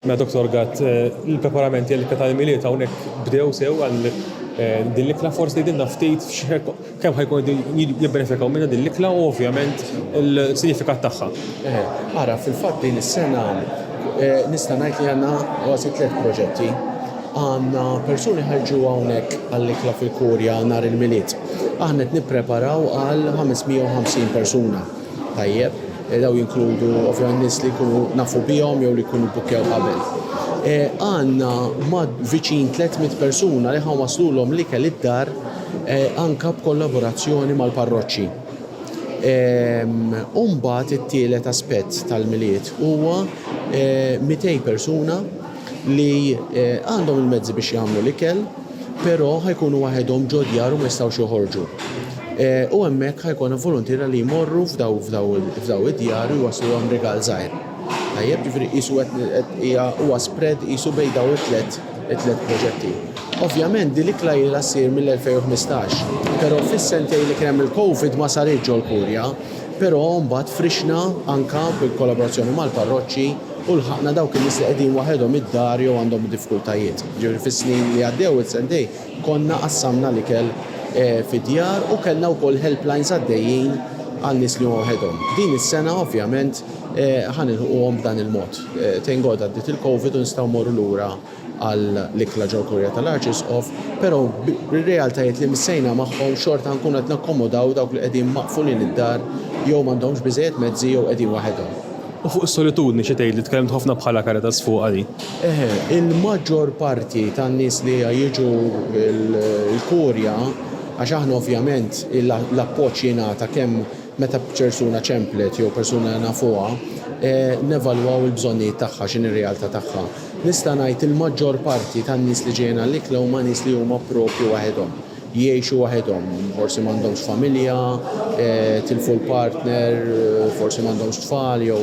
Ma' Dr. Gatt, il-preparamenti għal tal-miliet hawnhekk bdew sew għal din l-ikla forsi dinna ftit kemm ħajkun jibbenefikaw minna din l-ikla u ovvjament il-sinifikat tagħha. Ara fil-fatt din is-sena nista' ngħid li għandna kważi 3 proġetti. Għandna persuni ħarġu hawnhekk għall-ikla fil-Kurja nhar il-miliet. Aħna qed nippreparaw għal 550 persuna. Tajjeb, daw jinkludu ovvjament nies li jkunu nafu bihom jew li jkunu bbukkew qabel. Għandna mad viċin 300 persuna li waslulhom l-ikel id-dar anke b'kollaborazzjoni mal-parroċċi. Mbagħad it-tielet aspett tal-miliet huwa 200 persuna li għandhom il-mezzi biex jagħmlu l-ikel, però ħajkunu waħedhom ġo djar u ma jistgħux joħorġu. U hemmhekk ħajkunu volontira li jmorru f'daw id-djar u jwaslulhom rigal żgħir. Tajjeb, ġifieri qisu huwa spread qisu bejn daw it-tliet proġetti. Ovvjament din l-ikla ilha ssir mill-2015, però fis-sentejn li kien hemm il-COVID ma saritx ġol Kurja, però mbagħad frixna anke bil-kollaborazzjoni mal-parroċċi u lħaqna dawk in-nies li qegħdin waħedhom id-dar jew għandhom diffikultajiet. Ġifieri fis-snin li għaddew it-sentejn konna qassamna l-ikel fid-djar u kellna wkoll helplines għaddejjin għan-nies li huma waħedhom. Din is-sena ovvjament ħanilħuhom b'dan il-mod. Thank God għaddiet il-COVID u nistgħu mmorru lura għall-ikla ġol Kurja tal-Arċisqof, però bir-realtajiet li missejna magħhom xorta nkunu qed nakkomodaw dawk li qegħdin maqfulin id-dar jew m'għandhomx biżejjed mezzi jew qegħdin waħedhom. U fuq is-solitudni xi tgħid li tkellimt ħafna bħala Caritas fuq għadi. Il-maġġor parti tan-nies li jiġu l-Kurja għax aħna ovvjament l-appoġġ jingħata kemm meta persuna ċemplet jew persuna nafuha nevalwaw il-bżonnijiet tagħha x'inhi r-realtà tagħha. Nista' ngħid il-maġġor parti tan-nies li ġejna l-ikla huma nies li huma proprju waħedhom. Jgħixu waħedhom, forsi m'għandhomx familja, tilfu l-partner, forsi m'għandhomx tfal jew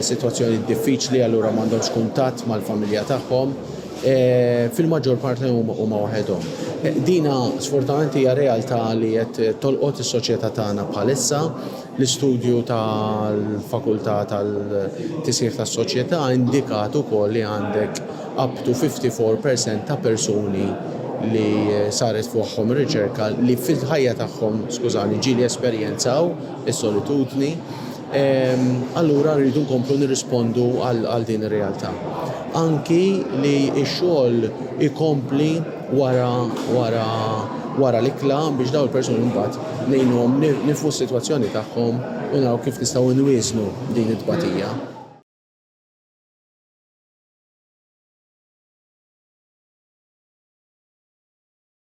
sitwazzjoni diffiċli allura m'għandhomx kuntatt mal-familja tagħhom. Fil-maġġor parti huma waħedhom. Dina sfortunatament hija realtà li qed tolqot is-soċjetà tagħna bħalissa. L-istudju tal-Fakultà tal-Tisħiħ tas-Soċjetà indikat ukoll li għandek up to 54% ta' persuni li saret fuqhom riċerka li fil-ħajja tagħhom, ġieli esperjenzaw is-solitudni, allura rridu nkomplu nirrispondu għal din ir-realtà. Anki li x-xogħol ikompli wara l-ikla biex daw il-persuni mbagħad ngħinuhom nifhmu s-sitwazzjoni tagħhom u naraw kif nistgħu nwiesnu din it-tbatija.